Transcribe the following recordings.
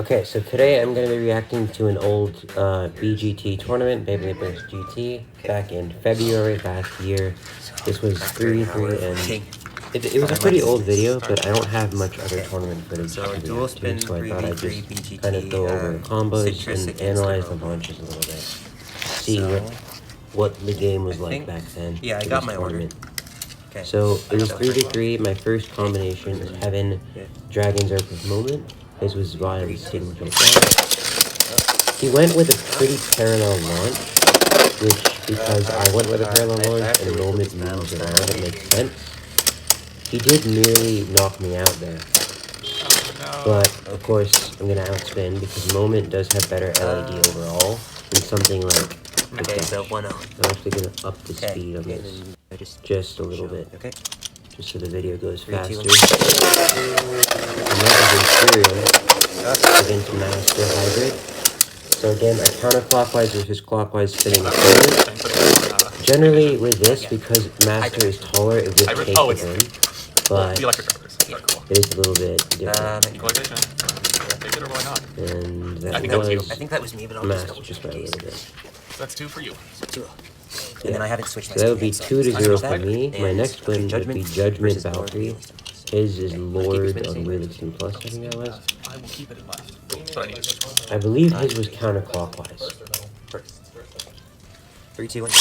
Okay, so today I'm going to be reacting to an old BGT tournament, Beyblade vs. GT, back in February last year. This was 3v3, and it was a pretty old video, but I don't have much other tournament footage to react to, so I thought I'd just kind of go over the combos and analyze the launches a little bit, see what the game was like back then. Yeah, I got my tournament. Okay. So it was 3v3. My first combination was Heaven, Dragon's Earth Moment. His was Ryan's signature. He went with a pretty parallel launch, which, because I went with a parallel launch and Moment moves around, it makes sense. He did nearly knock me out there. But, of course, I'm going to outspin because Moment does have better LAD overall than something like the Okay, Dash. so 1-0. I'm actually going to up the speed on this just a little bit. Okay. Just so the video goes 3, 2, faster. And that is Imperial against Master Hybrid. So again, a counterclockwise versus clockwise spinning opponent. Generally with this, because Master is taller, it would take the win. But it is a little bit different. And that I think that was me, but I'll Master just by a little bit. That's 2 for you. 2. And then I haven't switched my So that would be 2-0 for me. My next win would be Judgment Valkyrie. His is Lord on Wheel 16 Plus, I think that was. I will keep it in mind. But I need to switch one. I believe his was counterclockwise. 3, 2, 1.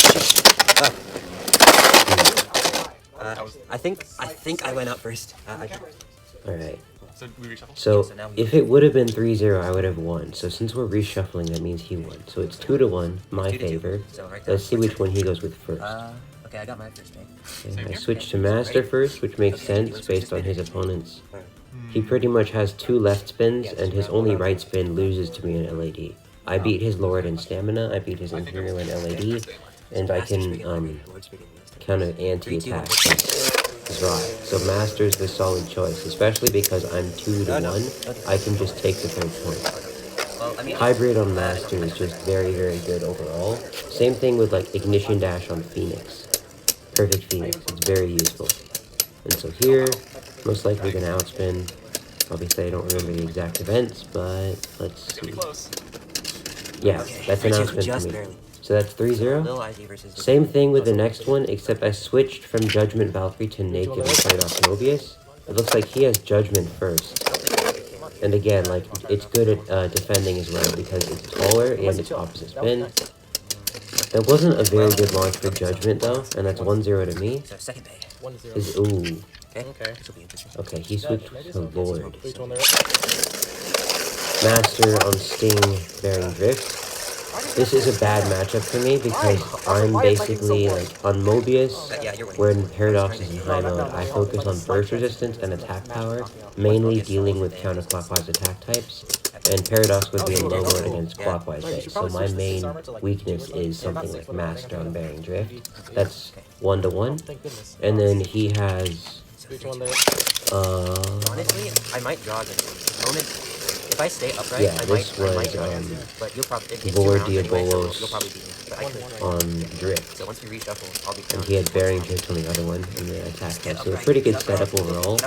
I think I went up first. Alright. So we reshuffle? So, if it would have been 3-0, I would have won. So, since we're reshuffling, that means he won. So, it's 2-1, my favor. Let's see which one he goes with first. Okay, I got my first pick. Okay, I switched to Master first, which makes sense based on his opponents. He pretty much has 2 left spins, and his only right spin loses to me in LAD. I beat his Lord in Stamina, I beat his Imperial in LAD, and I can kind of anti-attack his rod. So Master's the solid choice, especially because I'm 2-1, I can just take the 3rd point. Hybrid on Master is just very, very good overall. Same thing with like Ignition Dash on Phoenix. Perfect Phoenix, it's very useful. And so here, most likely gonna outspin. Obviously I don't remember the exact events, but let's see. Yeah, that's an outspin for me. So that's 3-0. Same thing with the next one, except I switched from Judgment Valkyrie to Naked and Paradox Mobius. It looks like he has Judgment first. And again, like, it's good at defending as well, because it's taller and it's opposite spin. That wasn't a very good launch for Judgment, though, and that's 1-0 to me. Ooh. Okay, he switched to Lord. Master on Sting, Bearing Drift. This is a bad matchup for me because I'm basically like on Mobius, where in Paradox is in high mode, I focus on burst resistance and attack power, mainly dealing with counterclockwise attack types, and Paradox would be in low mode against clockwise base, so my main weakness is something like Master on Bearing Drift. That's 1-1, and then he has, honestly, I might draw against Moment. If I stay upright, yeah, I this might was draw against you, but you'll probably Lord Diabolos you'll probably beat me, but I could. on Drift. So once we reshuffle, I'll be And he had Bearing Drift on the other one, and the attack test. So a pretty good setup overall.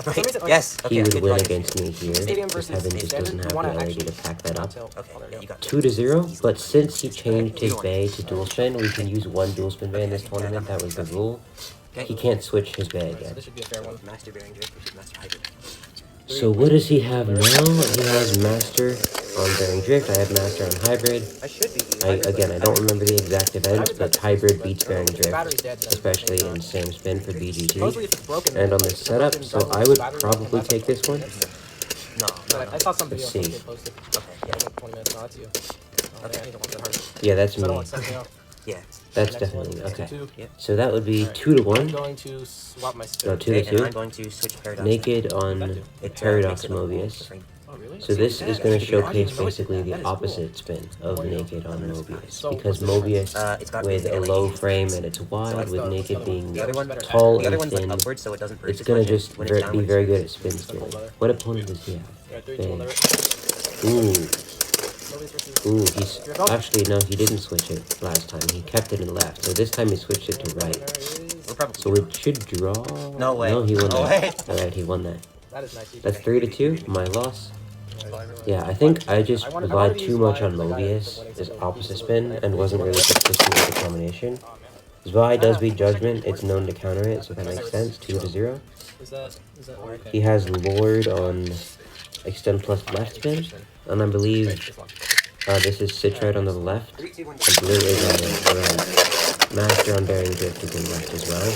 Yes. He would win against me here, because Heaven just doesn't have the LAD to pack that up. 2-0, but since he changed his bay to dual spin, we can use one dual spin bay in this tournament, that was the rule. He can't switch his bay again. So what does he have now? He has Master on Bearing Drift, I have Master on Hybrid. Again, I don't remember the exact events, but Hybrid beats Bearing Drift, especially in same spin for BGT. And on this setup, so I would probably take this one. Let's see. Yeah, that's me. Yeah. That's definitely okay. So that would be 2-1. No, 2-2. I'm going to switch Paradox. Naked on Paradox Mobius. So this is going to showcase basically the opposite spin of Naked on Mobius. Because Mobius with a low frame and it's wide, with Naked being tall and thin, it's going to just be very good at spin stealing. What opponent does he have? Ooh. Ooh, he's... Actually, no, he didn't switch it last time. He kept it in left. So this time he switched it to right. So it should draw... No way. No, he won that. Alright, he won that. That's 3-2. My loss. Yeah, I think I just relied too much on Mobius, his opposite spin, and wasn't really consistent with the combination. Zvi does beat Judgment, it's known to counter it, so that makes sense, 2-0. He has Lord on Extend plus left spin, and I believe this is Citrite on the left, and Blue is on the right. Master on Bearing Drift is on the left as well.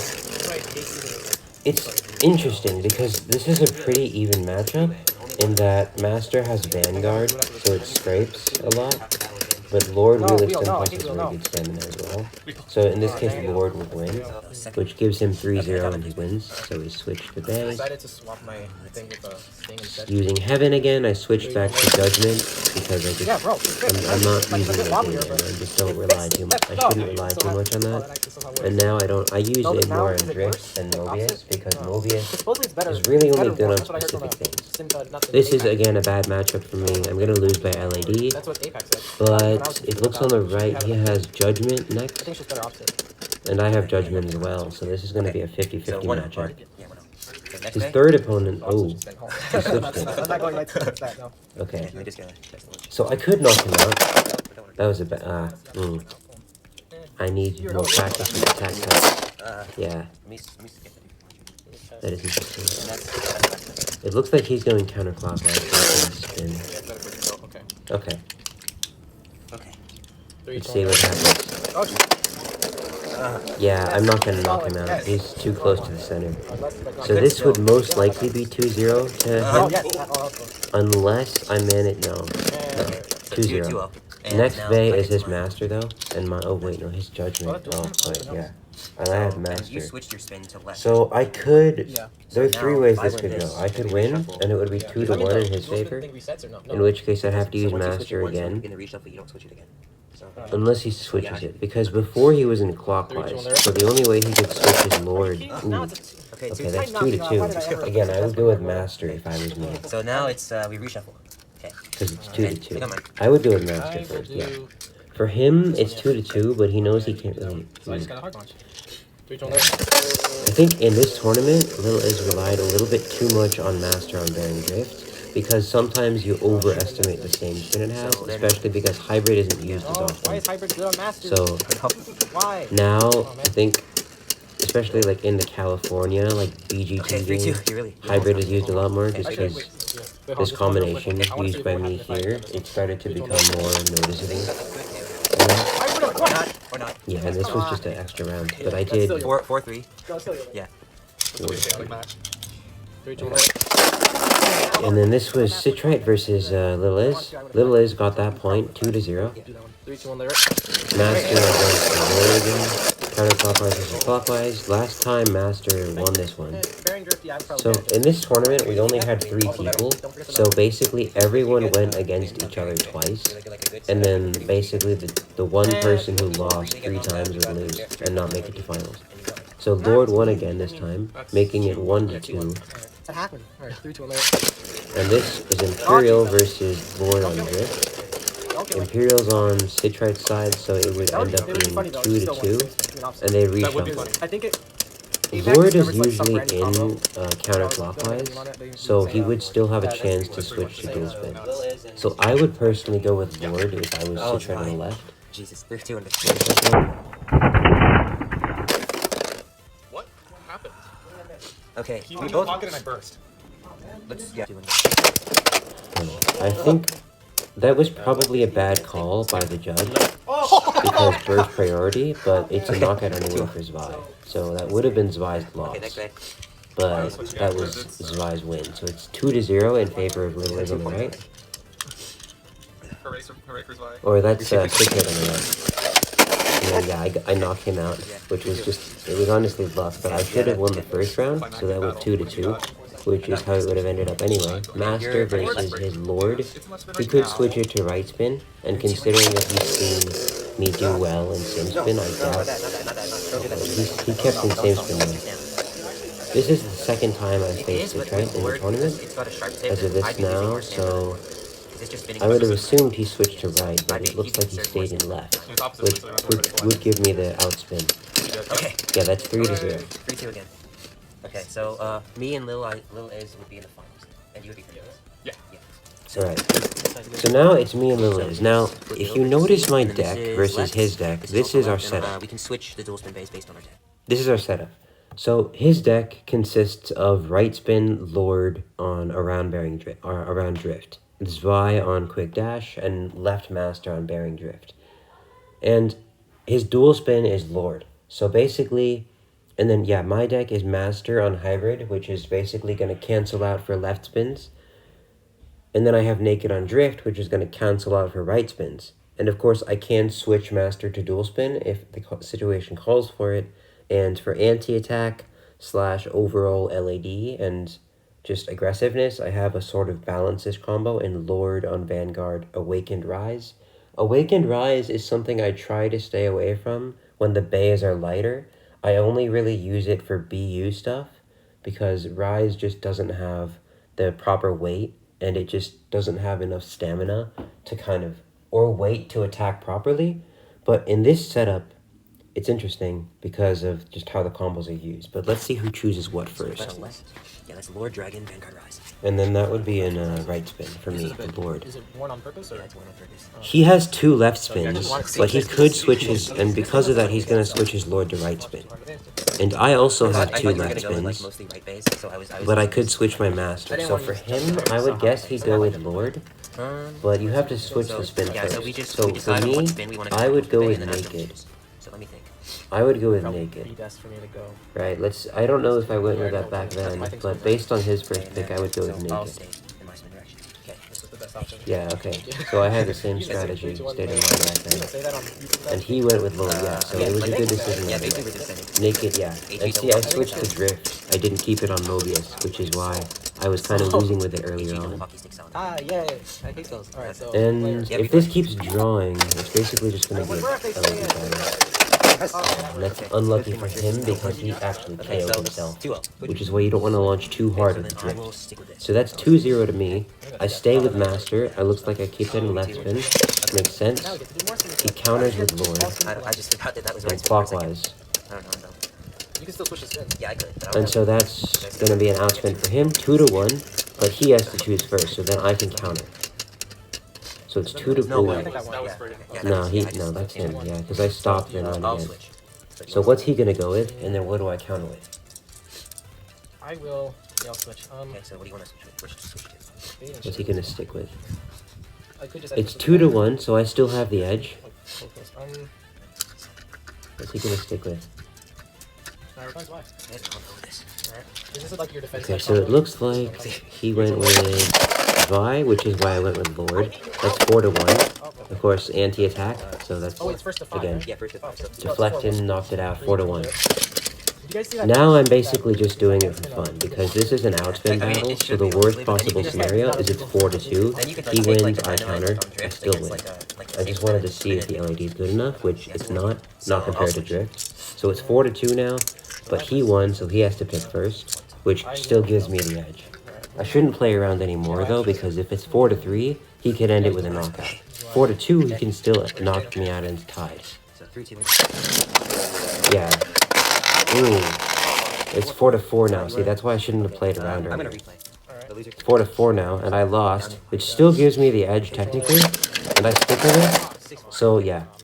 It's interesting because this is a pretty even matchup in that Master has Vanguard, so it scrapes a lot, but Lord Wheel Extend Plus has really good stamina as well. So in this case, Lord would win, which gives him 3-0 and he wins, so he switched to Bay. Using Heaven again, I switched back to Judgment because I'm not using it again, I just don't rely too much. I shouldn't rely too much on that. And now I use it more on Drift than Mobius because Mobius is really only good on specific things. This is again a bad matchup for me. I'm gonna lose by LAD, but it looks on the right he has Judgment next, and I have Judgment as well, so this is going to be a 50-50 matchup. His third opponent, he switched it. Okay, so I could knock him out. That was a bad, I need more practice with attack types. Yeah. That is interesting. It looks like he's going counterclockwise. Okay. Let's see what happens. Yeah, I'm not gonna knock him out. He's too close to the center. So this would most likely be 2-0 to him. Unless I man it. No. 2-0. Next Bay is his Master though. And my his Judgment. Oh, wait, yeah. And I have Master. So I could. There are three ways this could go. I could win, and it would be 2-1 in his favor. In which case I'd have to use Master again. Unless he switches it, because before he was in clockwise, so the only way he could switch his Lord. Ooh. Okay, that's 2-2. Again, I would go with Master if I was me. So now it's we reshuffle. Okay. Because it's 2-2. I would go with Master first. Yeah. For him, it's 2-2, but he knows he can't really. I think in this tournament, Lil Iz relied a little bit too much on Master on Bearing Drift. Because sometimes you overestimate the same spin it has, especially because hybrid isn't used as often. So now I think, especially like in the California, like BGT game, hybrid is used a lot more just because this combination used by me here, it started to become more noticeable. Yeah, and this was just an extra round, but I did 4-3. Yeah. And then this was Citrite versus Lil Iz. Lil Iz got that point, 2-0. Master against the Lord again. Counterclockwise versus clockwise. Last time Master won this one. So in this tournament, we only had 3 people. So basically everyone went against each other twice. And then basically the one person who lost 3 times would lose and not make it to finals. So Lord won again this time, making it 1-2. That happened. Alright, 3-2 And this is Imperial versus Lord on Drift. Imperial's on Citrite's side, so it would end up being 2-2, and they reshuffle. I think Lord is usually in counterclockwise, so he would still have a chance to switch to dual spin. So I would personally go with Lord if I was Citrite on the left. Jesus, 3-2 What happened? Okay, He we went in both. the pocket and I burst. Let's yeah. I think that was probably a bad call by the judge, because burst priority, but it's a knockout anyway for Zvi. So that would have been Zvi's loss, but that was Zvi's win. So it's 2-0 in favor of Lil Iz on the right. Hooray for Zvi. Or that's Citrite on the right. And then, yeah, I knocked him out, which was just, it was honestly luck, but I should have won the first round, so that was 2-2, which is how it would have ended up anyway. Master versus his Lord. He could switch it to right spin, and considering that he's seen me do well in same spin, I doubt. He kept in same spin though. This is the second time I've faced Citrite in the tournament, as of this now, so I would have assumed he switched to right, but it looks like he stayed in left, which would give me the outspin. Okay. Yeah, that's 3-0. 3-2 again. Okay, so me and Lil Iz would be in the finals, and you would be finals. Yeah. Alright. So now it's me and Liliz. Now, if you notice my deck versus his deck, this is our setup. We can switch the dual spin base based on our deck. This is our setup. So his deck consists of right spin, Lord on around drift, Zwei on quick dash, and left master on bearing drift. And his dual spin is Lord. So basically, and then yeah, my deck is master on hybrid, which is basically going to cancel out for left spins. And then I have naked on drift, which is going to cancel out for right spins. And of course, I can switch master to dual spin if the situation calls for it. And for anti-attack / overall LAD and just aggressiveness, I have a sort of balances combo in Lord on Vanguard Awakened Rise. Awakened Rise is something I try to stay away from when the bays are lighter. I only really use it for BU stuff because Rise just doesn't have the proper weight and it just doesn't have enough stamina to kind of, or weight to attack properly. But in this setup, it's interesting because of just how the combos are used. But let's see who chooses what first. Yeah, that's Lord Dragon Vanguard Rise. And then that would be in right spin for me, the Lord. Is it worn on purpose or? That's one on purpose. He has 2 left spins, but he could switch his, and because of that, he's going to switch his Lord to right spin. And I also have 2 left spins, but I could switch my master. So for him, I would guess he'd go with Lord, but you have to switch the spin first. So for me, I would go with naked. So let me think. I would go with Probably naked. best for me to go. Right, I don't know if I went with that back then, but based on his first pick, I would go with I'll naked. stay in my spin direction. Okay. This was the best option. Yeah, okay. So I had the same strategy, stayed in mind back then. And he went with Lord, yeah, so it was a good decision. Yeah, basically we're defending. Naked, yeah. And see, I switched to drift. I didn't keep it on Mobius, which is why I was kind of losing with it earlier on. Ah, yeah, I hate those. Alright, so. And if this keeps drawing, it's basically just going to be a LED battle. And that's unlucky for him because he actually KO'd himself, which is why you don't want to launch too hard with the drift. So that's 2-0 to me. I stay with Master. It looks like I keep getting left spin. Makes sense. He counters with Lord. I just forgot that was And clockwise. I don't know. You can still switch the spins. Yeah, I could. And so that's going to be an outspin for him, 2-1. But he has to choose first, so then I can counter. So it's 2 to 4. No, that's him, yeah, because I stopped and on again. So what's he gonna go with, and then what do I counter with? I will. Yeah, I'll switch. Okay, so what do you want to switch to? What's he gonna stick with? I could just It's 2-1, so I still have the edge. What's he gonna stick with? This is like your defense. Okay, so it looks like he went with Vi, which is why I went with Lord. That's 4-1. Of course, anti-attack, so that's, again, deflecting, knocked it out, 4-1. Now I'm basically just doing it for fun, because this is an outspin battle, so the worst possible scenario is it's 4-2. He wins, I counter, I still win. I just wanted to see if the LED is good enough, which it's not compared to Drift. So it's 4-2 now, but he won, so he has to pick first, which still gives me the edge. I shouldn't play around anymore though, because if it's 4-3, he could end it with a knockout. 4-2, he can still knock me out and it's tied. Yeah. Ooh. It's 4-4 now. See, that's why I shouldn't have played around earlier. It's 4-4 now, and I lost, which still gives me the edge technically, and I stick with it. So yeah.